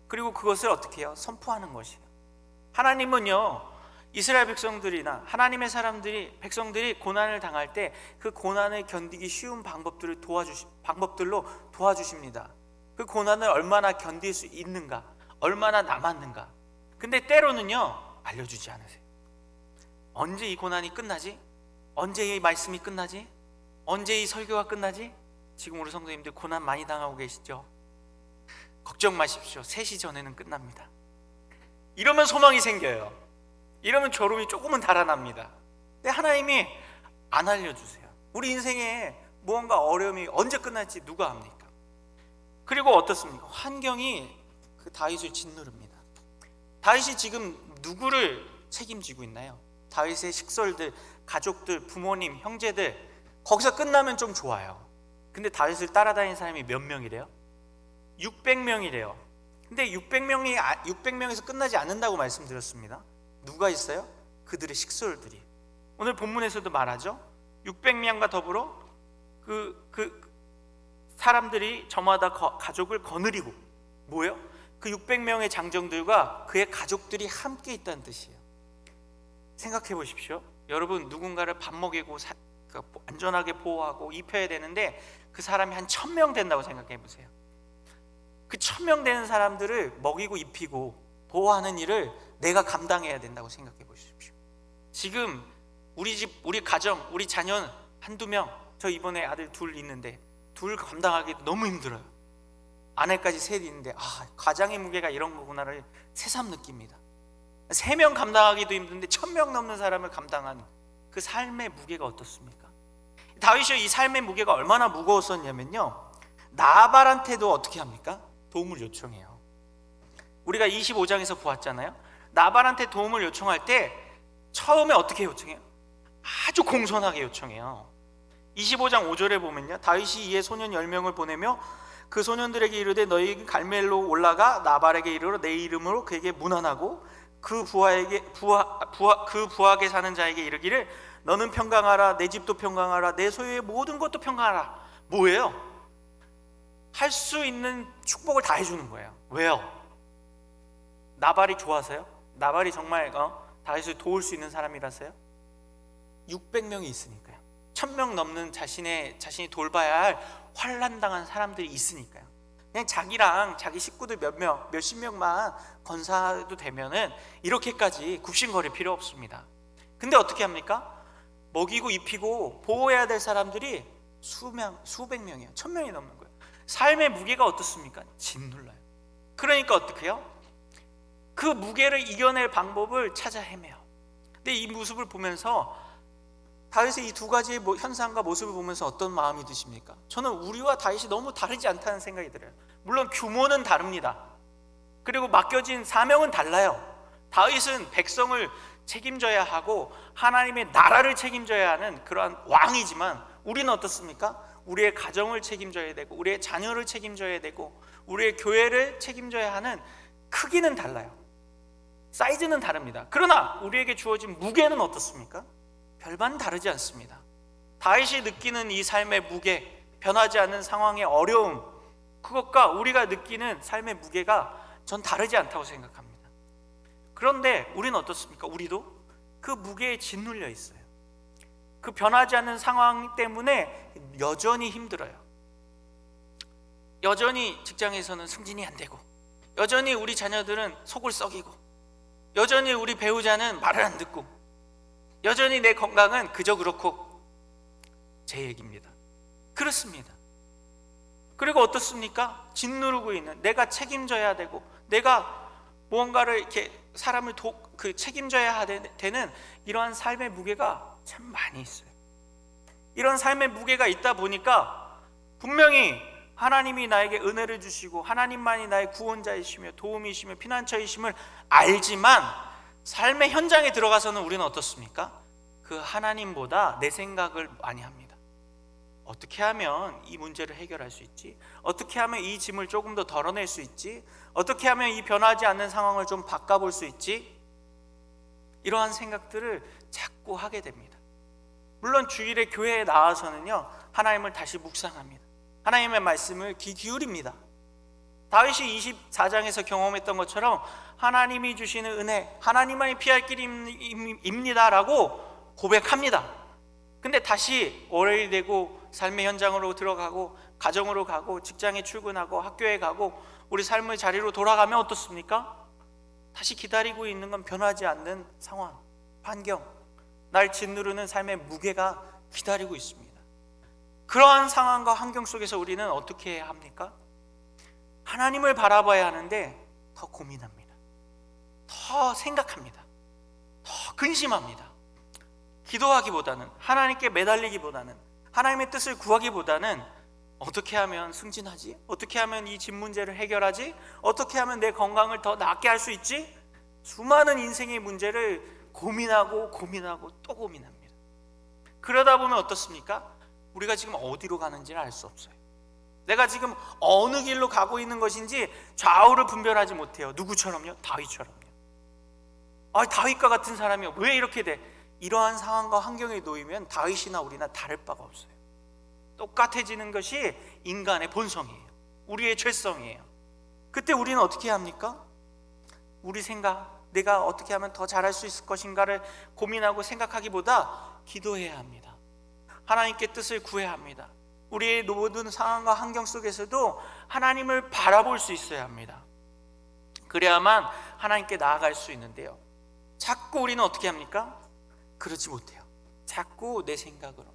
그리고 그것을 어떻게 해요? 선포하는 것이에요. 하나님은요, 이스라엘 백성들이나 하나님의 백성들이 고난을 당할 때 그 고난을 견디기 쉬운 방법들로 도와주십니다. 그 고난을 얼마나 견딜 수 있는가, 얼마나 남았는가. 근데 때로는요 알려주지 않으세요. 언제 이 고난이 끝나지? 언제 이 말씀이 끝나지? 언제 이 설교가 끝나지? 지금 우리 성도님들 고난 많이 당하고 계시죠? 걱정 마십시오. 3시 전에는 끝납니다. 이러면 소망이 생겨요. 이러면 졸음이 조금은 달아납니다. 근데 하나님이 안 알려주세요. 우리 인생에 무언가 어려움이 언제 끝날지 누가 압니까? 그리고 어떻습니까? 환경이 그 다윗을 짓누릅니다. 다윗이 지금 누구를 책임지고 있나요? 다윗의 식솔들, 가족들, 부모님, 형제들, 거기서 끝나면 좀 좋아요. 근데 다윗을 따라다니는 사람이 몇 명이래요? 600명이래요. 근데 600명에서 끝나지 않는다고 말씀드렸습니다. 누가 있어요? 그들의 식솔들이. 오늘 본문에서도 말하죠. 600명과 더불어 그 사람들이 저마다 가족을 거느리고, 뭐예요? 그 600명의 장정들과 그의 가족들이 함께 있다는 뜻이에요. 생각해 보십시오. 여러분, 누군가를 밥 먹이고 안전하게 보호하고 입혀야 되는데 그 사람이 한 1000명 된다고 생각해 보세요. 그 1000명 되는 사람들을 먹이고 입히고 보호하는 일을 내가 감당해야 된다고 생각해 보십시오. 지금 우리 집, 우리 가정, 우리 자녀는 한두 명, 저 이번에 아들 둘 있는데 둘 감당하기 너무 힘들어요. 아내까지 셋 있는데 가장의 무게가 이런 거구나를 새삼 느낍니다. 3명 감당하기도 힘든데 1000명 넘는 사람을 감당한 그 삶의 무게가 어떻습니까? 다윗이 이 삶의 무게가 얼마나 무거웠었냐면요, 나발한테도 어떻게 합니까? 도움을 요청해요. 우리가 25장에서 보았잖아요. 나발한테 도움을 요청할 때 처음에 어떻게 요청해요? 아주 공손하게 요청해요. 25장 5절에 보면요, 다윗이 이에 소년 10명을 보내며 그 소년들에게 이르되 너희 갈멜로 올라가 나발에게 이르러 내 이름으로 그에게 문안하고 그 부하게 사는 자에게 이르기를 너는 평강하라, 내 집도 평강하라, 내 소유의 모든 것도 평강하라. 뭐예요? 할 수 있는 축복을 다 해주는 거예요. 왜요? 나발이 좋아서요? 나발이 정말 다윗을 도울 수 있는 사람이라서요? 600명이 있으니까요. 1000명 넘는 자신이 돌봐야 할 환난당한 사람들이 있으니까요. 그냥 자기랑 자기 식구들 몇십 명만 건사도 되면은 이렇게까지 굽신거릴 필요 없습니다. 근데 어떻게 합니까? 먹이고 입히고 보호해야 될 사람들이 수백 명이에요. 1000명이 넘는 거예요. 삶의 무게가 어떻습니까? 짓눌러요. 그러니까 어떻게 해요? 그 무게를 이겨낼 방법을 찾아 헤매요. 근데 이 모습을 보면서, 다윗의 이 두 가지의 현상과 모습을 보면서 어떤 마음이 드십니까? 저는 우리와 다윗이 너무 다르지 않다는 생각이 들어요. 물론 규모는 다릅니다. 그리고 맡겨진 사명은 달라요. 다윗은 백성을 책임져야 하고 하나님의 나라를 책임져야 하는 그러한 왕이지만, 우리는 어떻습니까? 우리의 가정을 책임져야 되고 우리의 자녀를 책임져야 되고 우리의 교회를 책임져야 하는 크기는 달라요. 사이즈는 다릅니다. 그러나 우리에게 주어진 무게는 어떻습니까? 별반 다르지 않습니다. 다윗이 느끼는 이 삶의 무게, 변하지 않는 상황의 어려움, 그것과 우리가 느끼는 삶의 무게가 전 다르지 않다고 생각합니다. 그런데 우리는 어떻습니까? 우리도 그 무게에 짓눌려 있어요. 그 변하지 않는 상황 때문에 여전히 힘들어요. 여전히 직장에서는 승진이 안 되고, 여전히 우리 자녀들은 속을 썩이고, 여전히 우리 배우자는 말을 안 듣고, 여전히 내 건강은 그저 그렇고. 제 얘기입니다. 그렇습니다. 그리고 어떻습니까? 짓누르고 있는, 내가 책임져야 되고 내가 무언가를 이렇게 사람을 책임져야 되는 이러한 삶의 무게가 참 많이 있어요. 이런 삶의 무게가 있다 보니까 분명히 하나님이 나에게 은혜를 주시고 하나님만이 나의 구원자이시며 도움이시며 피난처이심을 알지만, 삶의 현장에 들어가서는 우리는 어떻습니까? 그 하나님보다 내 생각을 많이 합니다. 어떻게 하면 이 문제를 해결할 수 있지? 어떻게 하면 이 짐을 조금 더 덜어낼 수 있지? 어떻게 하면 이 변하지 않는 상황을 좀 바꿔볼 수 있지? 이러한 생각들을 자꾸 하게 됩니다. 물론 주일에 교회에 나와서는요, 하나님을 다시 묵상합니다. 하나님의 말씀을 귀 기울입니다. 다윗이 24장에서 경험했던 것처럼 하나님이 주시는 은혜, 하나님만이 피할 길입니다 라고 고백합니다. 근데 다시 월요일이 되고 삶의 현장으로 들어가고 가정으로 가고 직장에 출근하고 학교에 가고 우리 삶의 자리로 돌아가면 어떻습니까? 다시 기다리고 있는 건 변하지 않는 상황, 환경, 날 짓누르는 삶의 무게가 기다리고 있습니다. 그러한 상황과 환경 속에서 우리는 어떻게 해야 합니까? 하나님을 바라봐야 하는데 더 고민합니다. 더 생각합니다. 더 근심합니다. 기도하기보다는, 하나님께 매달리기보다는, 하나님의 뜻을 구하기보다는 어떻게 하면 승진하지? 어떻게 하면 이 집 문제를 해결하지? 어떻게 하면 내 건강을 더 낫게 할 수 있지? 수많은 인생의 문제를 고민하고 또 고민합니다. 그러다 보면 어떻습니까? 우리가 지금 어디로 가는지를 알 수 없어요. 내가 지금 어느 길로 가고 있는 것인지 좌우를 분별하지 못해요. 누구처럼요? 다윗처럼요. 다윗과 같은 사람이 왜 이렇게 돼? 이러한 상황과 환경에 놓이면 다윗이나 우리나 다를 바가 없어요. 똑같아지는 것이 인간의 본성이에요. 우리의 죄성이에요. 그때 우리는 어떻게 합니까? 우리 생각, 내가 어떻게 하면 더 잘할 수 있을 것인가를 고민하고 생각하기보다 기도해야 합니다. 하나님께 뜻을 구해야 합니다. 우리의 모든 상황과 환경 속에서도 하나님을 바라볼 수 있어야 합니다. 그래야만 하나님께 나아갈 수 있는데요, 자꾸 우리는 어떻게 합니까? 그러지 못해요. 자꾸 내 생각으로,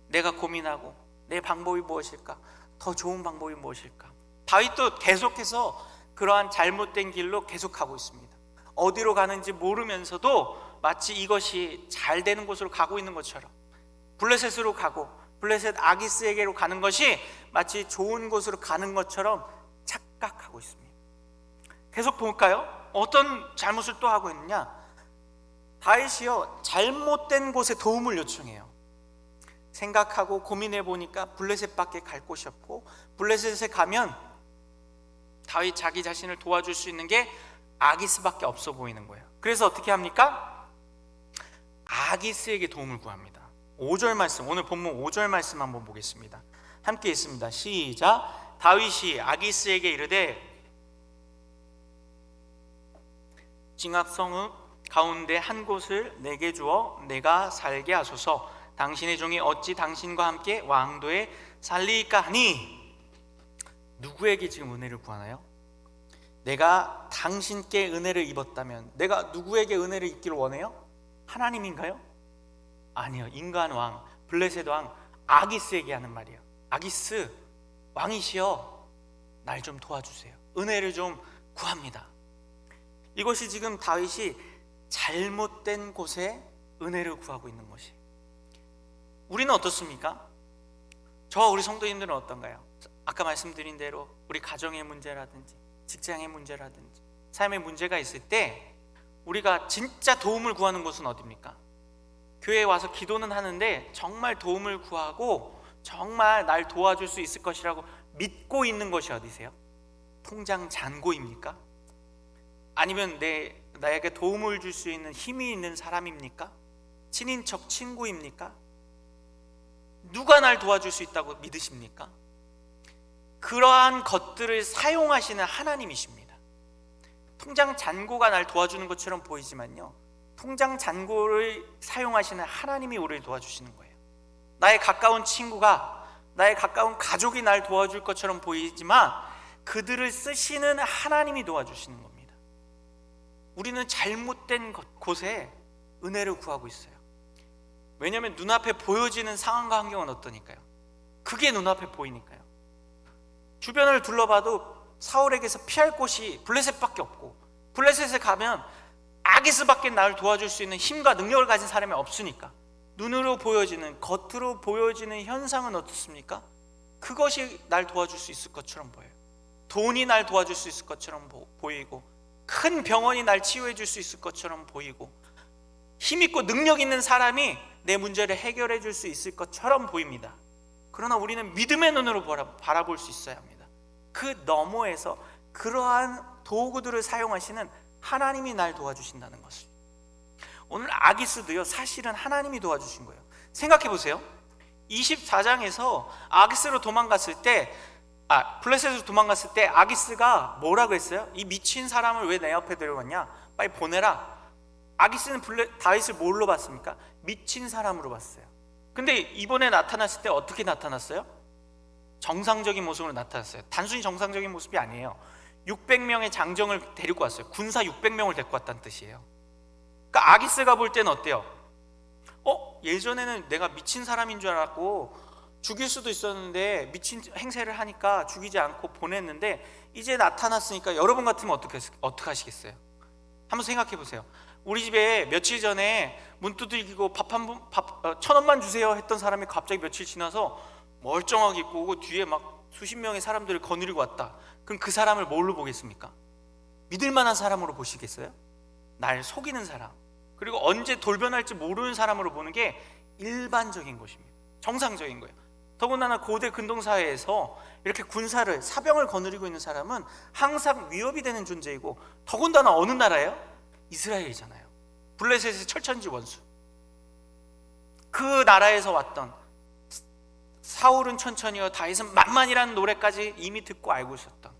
내가 고민하고 내 방법이 무엇일까? 더 좋은 방법이 무엇일까? 다윗도 계속해서 그러한 잘못된 길로 계속가고 있습니다. 어디로 가는지 모르면서도 마치 이것이 잘 되는 곳으로 가고 있는 것처럼, 블레셋으로 가고 블레셋 아기스에게로 가는 것이 마치 좋은 곳으로 가는 것처럼 착각하고 있습니다. 계속 볼까요? 어떤 잘못을 또 하고 있느냐? 다윗이요, 잘못된 곳에 도움을 요청해요. 생각하고 고민해 보니까 블레셋밖에 갈 곳이 없고, 블레셋에 가면 다윗 자기 자신을 도와줄 수 있는 게 아기스밖에 없어 보이는 거예요. 그래서 어떻게 합니까? 아기스에게 도움을 구합니다. 5절 말씀, 오늘 본문 5절 말씀 한번 보겠습니다. 함께 있습니다. 시작. 다윗이 아기스에게 이르되 징악성 가운데 한 곳을 내게 주어 내가 살게 하소서. 당신의 종이 어찌 당신과 함께 왕도에 살리까 하니. 누구에게 지금 은혜를 구하나요? 내가 당신께 은혜를 입었다면 내가 누구에게 은혜를 입기를 원해요? 하나님인가요? 아니요, 인간 왕, 블레셋 왕 아기스에게 하는 말이에요. 아기스 왕이시여, 날 좀 도와주세요. 은혜를 좀 구합니다. 이것이 지금 다윗이 잘못된 곳에 은혜를 구하고 있는 것이. 우리는 어떻습니까? 저와 우리 성도님들은 어떤가요? 아까 말씀드린 대로 우리 가정의 문제라든지 직장의 문제라든지 삶의 문제가 있을 때 우리가 진짜 도움을 구하는 곳은 어디입니까? 교회에 와서 기도는 하는데 정말 도움을 구하고 정말 날 도와줄 수 있을 것이라고 믿고 있는 것이 어디세요? 통장 잔고입니까? 아니면 나에게 도움을 줄 수 있는 힘이 있는 사람입니까? 친인척, 친구입니까? 누가 날 도와줄 수 있다고 믿으십니까? 그러한 것들을 사용하시는 하나님이십니다. 통장 잔고가 날 도와주는 것처럼 보이지만요, 통장 잔고를 사용하시는 하나님이 우리를 도와주시는 거예요. 나의 가까운 친구가, 나의 가까운 가족이 날 도와줄 것처럼 보이지만 그들을 쓰시는 하나님이 도와주시는 겁니다. 우리는 잘못된 곳에 은혜를 구하고 있어요. 왜냐하면 눈앞에 보여지는 상황과 환경은 어떠니까요? 그게 눈앞에 보이니까요. 주변을 둘러봐도 사울에게서 피할 곳이 블레셋밖에 없고, 블레셋에 가면 아기스밖에 나를 도와줄 수 있는 힘과 능력을 가진 사람이 없으니까 눈으로 보여지는, 겉으로 보여지는 현상은 어떻습니까? 그것이 날 도와줄 수 있을 것처럼 보여요. 돈이 날 도와줄 수 있을 것처럼 보이고, 큰 병원이 날 치유해 줄 수 있을 것처럼 보이고, 힘있고 능력 있는 사람이 내 문제를 해결해 줄 수 있을 것처럼 보입니다. 그러나 우리는 믿음의 눈으로 바라볼 수 있어야 합니다. 그 너머에서 그러한 도구들을 사용하시는 하나님이 날 도와주신다는 것을. 오늘 아기스도요, 사실은 하나님이 도와주신 거예요. 생각해 보세요. 24장에서 아기스로 도망갔을 때, 블레셋으로 도망갔을 때 아기스가 뭐라고 했어요? 이 미친 사람을 왜 내 옆에 데려왔냐? 빨리 보내라. 아기스는 다윗을 뭘로 봤습니까? 미친 사람으로 봤어요. 근데 이번에 나타났을 때 어떻게 나타났어요? 정상적인 모습으로 나타났어요. 단순히 정상적인 모습이 아니에요. 600명의 장정을 데리고 왔어요. 군사 600명을 데리고 왔다는 뜻이에요. 그러니까 아기스가 볼 때는 어때요? 예전에는 내가 미친 사람인 줄 알았고 죽일 수도 있었는데 미친 행세를 하니까 죽이지 않고 보냈는데, 이제 나타났으니까 여러분 같으면 어떻게 하시겠어요? 한번 생각해 보세요. 우리 집에 며칠 전에 문 두들기고 밥 1,000원만 주세요 했던 사람이 갑자기 며칠 지나서 멀쩡하게 입고 오고 뒤에 막 수십 명의 사람들을 거느리고 왔다. 그럼 그 사람을 뭘로 보겠습니까? 믿을 만한 사람으로 보시겠어요? 날 속이는 사람, 그리고 언제 돌변할지 모르는 사람으로 보는 게 일반적인 것입니다. 정상적인 거예요. 더군다나 고대 근동사회에서 이렇게 군사를, 사병을 거느리고 있는 사람은 항상 위협이 되는 존재이고, 더군다나 어느 나라예요? 이스라엘이잖아요. 블레셋의 철천지 원수. 그 나라에서 왔던 사울은 천천히요 다윗은 만만이라는 노래까지 이미 듣고 알고 있었던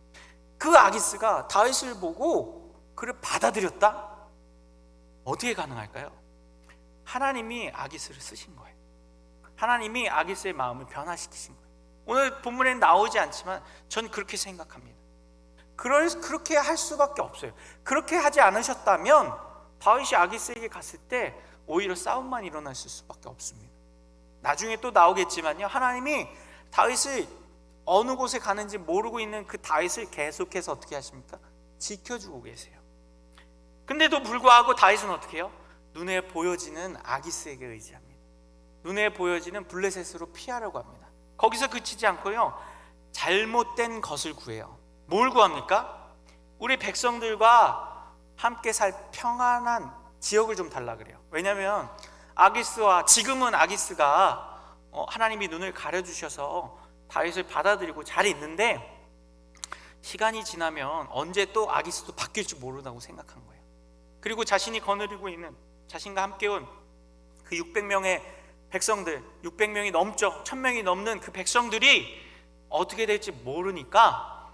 그 아기스가 다윗을 보고 그를 받아들였다? 어떻게 가능할까요? 하나님이 아기스를 쓰신 거예요. 하나님이 아기스의 마음을 변화시키신 거예요. 오늘 본문에는 나오지 않지만 전 그렇게 생각합니다. 그렇게 할 수밖에 없어요. 그렇게 하지 않으셨다면 다윗이 아기스에게 갔을 때 오히려 싸움만 일어났을 수밖에 없습니다. 나중에 또 나오겠지만요, 하나님이 다윗을 어느 곳에 가는지 모르고 있는 그 다윗을 계속해서 어떻게 하십니까? 지켜주고 계세요. 근데도 불구하고 다윗은 어떻게 해요? 눈에 보여지는 아기스에게 의지합니다. 눈에 보여지는 블레셋으로 피하려고 합니다. 거기서 그치지 않고요, 잘못된 것을 구해요. 뭘 구합니까? 우리 백성들과 함께 살 평안한 지역을 좀 달라 그래요. 왜냐하면 아기스와, 지금은 아기스가 하나님이 눈을 가려주셔서 다윗을 받아들이고 잘 있는데, 시간이 지나면 언제 또 아기스도 바뀔 줄 모른다고 생각한 거예요. 그리고 자신이 거느리고 있는, 자신과 함께 온 그 600명의 백성들, 600명이 넘죠. 1000명이 넘는 그 백성들이 어떻게 될지 모르니까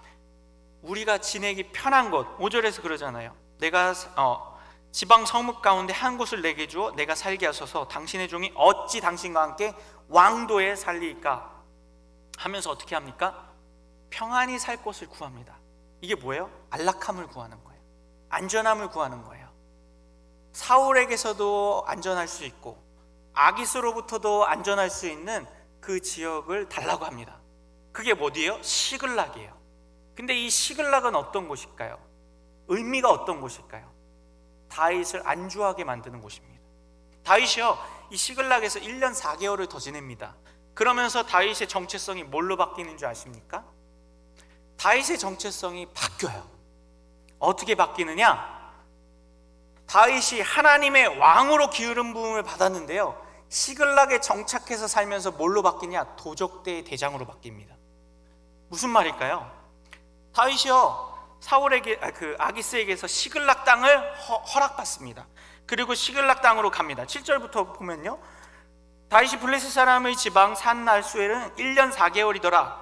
우리가 지내기 편한 곳, 5절에서 그러잖아요. 내가 지방 성읍 가운데 한 곳을 내게 주어 내가 살게 하소서. 당신의 종이 어찌 당신과 함께 왕도에 살리까 하면서 어떻게 합니까? 평안히 살 곳을 구합니다. 이게 뭐예요? 안락함을 구하는 거예요. 안전함을 구하는 거예요. 사울에게서도 안전할 수 있고 아기스로부터도 안전할 수 있는 그 지역을 달라고 합니다. 그게 뭐디예요? 시글락이에요. 근데 이 시글락은 어떤 곳일까요? 의미가 어떤 곳일까요? 다윗을 안주하게 만드는 곳입니다. 다윗이요, 이 시글락에서 1년 4개월을 더 지냅니다. 그러면서 다윗의 정체성이 뭘로 바뀌는 줄 아십니까? 다윗의 정체성이 바뀌어요. 어떻게 바뀌느냐? 다윗이 하나님의 왕으로 기름 부음을 받았는데요, 시글락에 정착해서 살면서 뭘로 바뀌냐? 도적대의 대장으로 바뀝니다. 무슨 말일까요? 다윗이요, 사울에게, 아기스에게서 시글락 땅을 허락받습니다. 그리고 시글락 땅으로 갑니다. 7절부터 보면요, 다윗이 블레셋 사람의 지방 산 날수에는 1년 4개월이더라.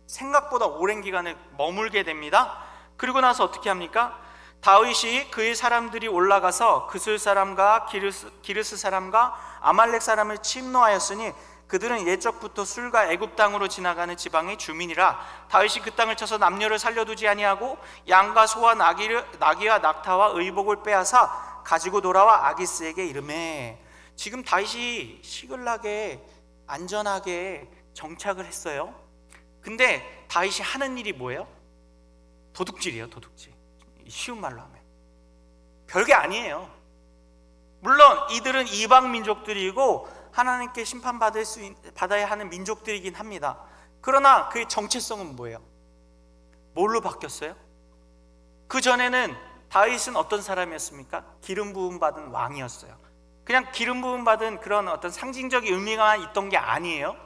생각보다 오랜 기간을 머물게 됩니다. 그리고 나서 어떻게 합니까? 다윗이 그의 사람들이 올라가서 그슬 사람과 기르스 사람과 아말렉 사람을 침노하였으니 그들은 예적부터 술과 애굽 땅으로 지나가는 지방의 주민이라. 다윗이 그 땅을 쳐서 남녀를 살려두지 아니하고 양과 소와 나귀와 낙타와 의복을 빼앗아 가지고 돌아와 아기스에게 이르매. 지금 다윗이 시글락에 안전하게 정착을 했어요. 근데 다윗이 하는 일이 뭐예요? 도둑질이에요. 도둑질. 쉬운 말로 하면 별게 아니에요. 물론 이들은 이방 민족들이고 하나님께 심판받아야 하는 민족들이긴 합니다. 그러나 그의 정체성은 뭐예요? 뭘로 바뀌었어요? 그 전에는 다윗은 어떤 사람이었습니까? 기름 부음 받은 왕이었어요. 그냥 기름 부음 받은 그런 어떤 상징적인 의미가 있던 게 아니에요.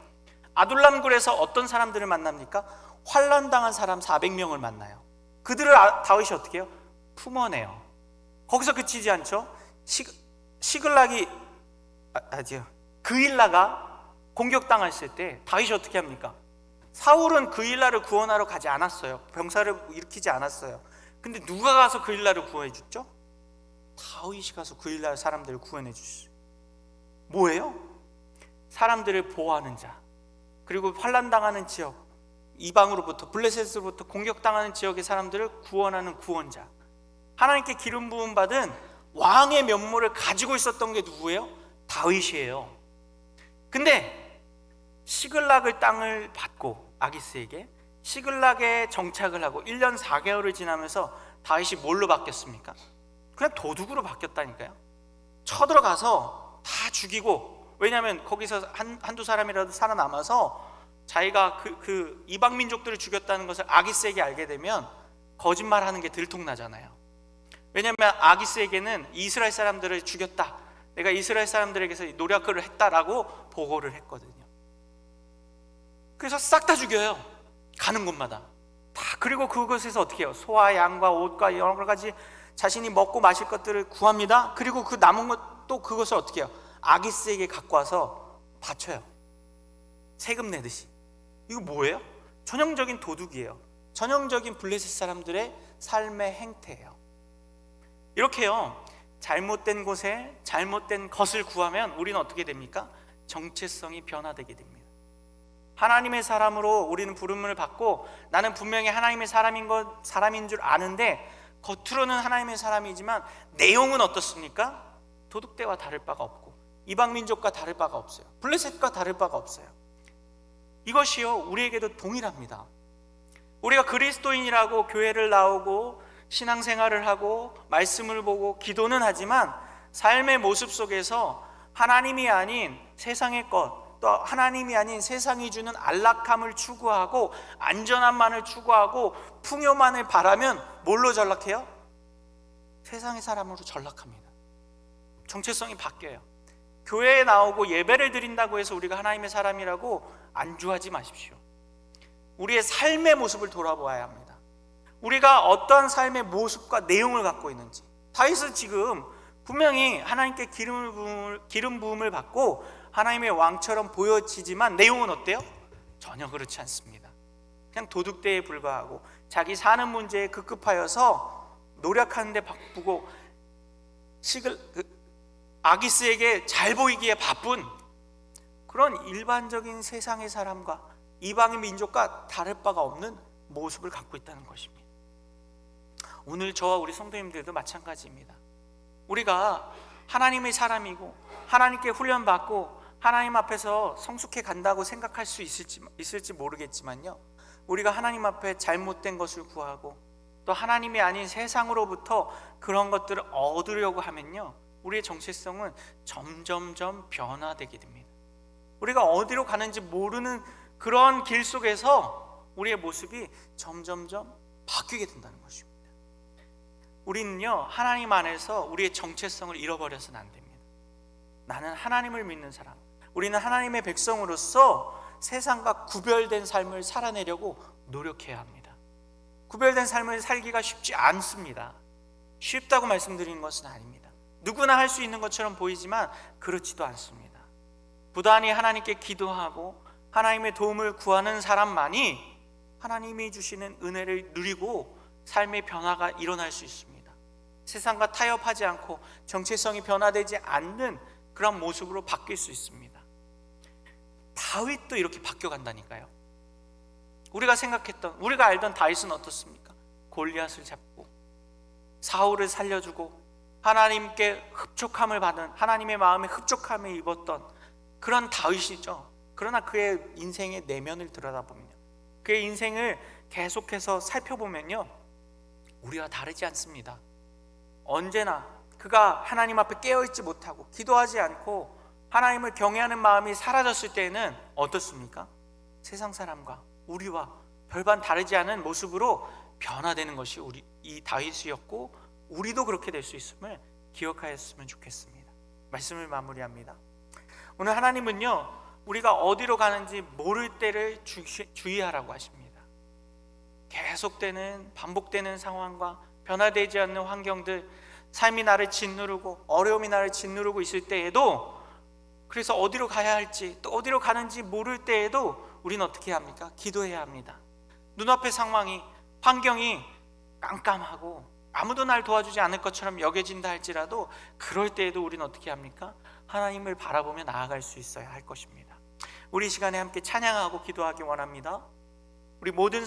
아둘람굴에서 어떤 사람들을 만납니까? 환난당한 사람 400명을 만나요. 그들을 다윗이 어떻게 해요? 품어내요. 거기서 그치지 않죠? 시글락이 그일라가 공격당했을 때 다윗이 어떻게 합니까? 사울은 그일라를 구원하러 가지 않았어요. 병사를 일으키지 않았어요. 근데 누가 가서 그일라를 구원해 줬죠? 다윗이 가서 그일라 사람들을 구원해 주셨어요. 뭐예요? 사람들을 보호하는 자, 그리고 환난당하는 지역, 이방으로부터, 블레셋으로부터 공격당하는 지역의 사람들을 구원하는 구원자. 하나님께 기름 부음 받은 왕의 면모를 가지고 있었던 게 누구예요? 다윗이에요. 근데 시글락을 땅을 받고 아기스에게 시글락에 정착을 하고 1년 4개월을 지나면서 다윗이 뭘로 바뀌었습니까? 그냥 도둑으로 바뀌었다니까요. 쳐들어가서 다 죽이고, 왜냐하면 거기서 한두 사람이라도 살아남아서 자기가 그 이방 민족들을 죽였다는 것을 아기스에게 알게 되면 거짓말하는 게 들통나잖아요. 왜냐하면 아기스에게는 이스라엘 사람들을 죽였다, 내가 이스라엘 사람들에게서 노략을 했다라고 보고를 했거든요. 그래서 싹 다 죽여요. 가는 곳마다 다. 그리고 그곳에서 어떻게 해요? 소와 양과 옷과 여러 가지 자신이 먹고 마실 것들을 구합니다. 그리고 그 남은 것도 그것을 어떻게 해요? 아기스에게 갖고 와서 바쳐요. 세금 내듯이. 이거 뭐예요? 전형적인 도둑이에요. 전형적인 블레셋 사람들의 삶의 행태예요. 이렇게요, 잘못된 곳에 잘못된 것을 구하면 우리는 어떻게 됩니까? 정체성이 변화되게 됩니다. 하나님의 사람으로 우리는 부름을 받고, 나는 분명히 하나님의 사람인 줄 아는데 겉으로는 하나님의 사람이지만 내용은 어떻습니까? 도둑대와 다를 바가 없고 이방 민족과 다를 바가 없어요. 블레셋과 다를 바가 없어요. 이것이요, 우리에게도 동일합니다. 우리가 그리스도인이라고 교회를 나오고 신앙생활을 하고 말씀을 보고 기도는 하지만 삶의 모습 속에서 하나님이 아닌 세상의 것, 또 하나님이 아닌 세상이 주는 안락함을 추구하고 안전함만을 추구하고 풍요만을 바라면 뭘로 전락해요? 세상의 사람으로 전락합니다. 정체성이 바뀌어요. 교회에 나오고 예배를 드린다고 해서 우리가 하나님의 사람이라고 안주하지 마십시오. 우리의 삶의 모습을 돌아보아야 합니다. 우리가 어떠한 삶의 모습과 내용을 갖고 있는지. 다윗은 지금 분명히 하나님께 기름 부음을 받고 하나님의 왕처럼 보여지지만 내용은 어때요? 전혀 그렇지 않습니다. 그냥 도둑대에 불과하고 자기 사는 문제에 급급하여서 노력하는 데 바쁘고 아기스에게 잘 보이기에 바쁜 그런 일반적인 세상의 사람과 이방인 민족과 다를 바가 없는 모습을 갖고 있다는 것입니다. 오늘 저와 우리 성도님들도 마찬가지입니다. 우리가 하나님의 사람이고 하나님께 훈련받고 하나님 앞에서 성숙해 간다고 생각할 수 있을지 모르겠지만요, 우리가 하나님 앞에 잘못된 것을 구하고 또 하나님이 아닌 세상으로부터 그런 것들을 얻으려고 하면요, 우리의 정체성은 점점점 변화되게 됩니다. 우리가 어디로 가는지 모르는 그런 길 속에서 우리의 모습이 점점점 바뀌게 된다는 것입니다. 우리는요, 하나님 안에서 우리의 정체성을 잃어버려서는 안 됩니다. 나는 하나님을 믿는 사람, 우리는 하나님의 백성으로서 세상과 구별된 삶을 살아내려고 노력해야 합니다. 구별된 삶을 살기가 쉽지 않습니다. 쉽다고 말씀드리는 것은 아닙니다. 누구나 할 수 있는 것처럼 보이지만 그렇지도 않습니다. 부단히 하나님께 기도하고 하나님의 도움을 구하는 사람만이 하나님이 주시는 은혜를 누리고 삶의 변화가 일어날 수 있습니다. 세상과 타협하지 않고 정체성이 변화되지 않는 그런 모습으로 바뀔 수 있습니다. 다윗도 이렇게 바뀌어간다니까요. 우리가 알던 다윗은 어떻습니까? 골리앗을 잡고 사울을 살려주고 하나님께 흡족함을 받은, 하나님의 마음에 흡족함을 입었던 그런 다윗이죠. 그러나 그의 인생의 내면을 들여다보면요, 그의 인생을 계속해서 살펴보면요, 우리와 다르지 않습니다. 언제나 그가 하나님 앞에 깨어있지 못하고 기도하지 않고 하나님을 경외하는 마음이 사라졌을 때는 어떻습니까? 세상 사람과 우리와 별반 다르지 않은 모습으로 변화되는 것이 이 다윗이었고, 우리도 그렇게 될 수 있음을 기억하였으면 좋겠습니다. 말씀을 마무리합니다. 오늘 하나님은요, 우리가 어디로 가는지 모를 때를 주의하라고 하십니다. 계속되는 반복되는 상황과 변화되지 않는 환경들, 삶이 나를 짓누르고 어려움이 나를 짓누르고 있을 때에도, 그래서 어디로 가야 할지 또 어디로 가는지 모를 때에도 우리는 어떻게 해야 합니까? 기도해야 합니다. 눈앞의 상황이, 환경이 깜깜하고 아무도 날 도와주지 않을 것처럼 여겨진다 할지라도 그럴 때에도 우리는 어떻게 합니까? 하나님을 바라보며 나아갈 수 있어야 할 것입니다. 우리 시간에 함께 찬양하고 기도하기 원합니다. 우리 모든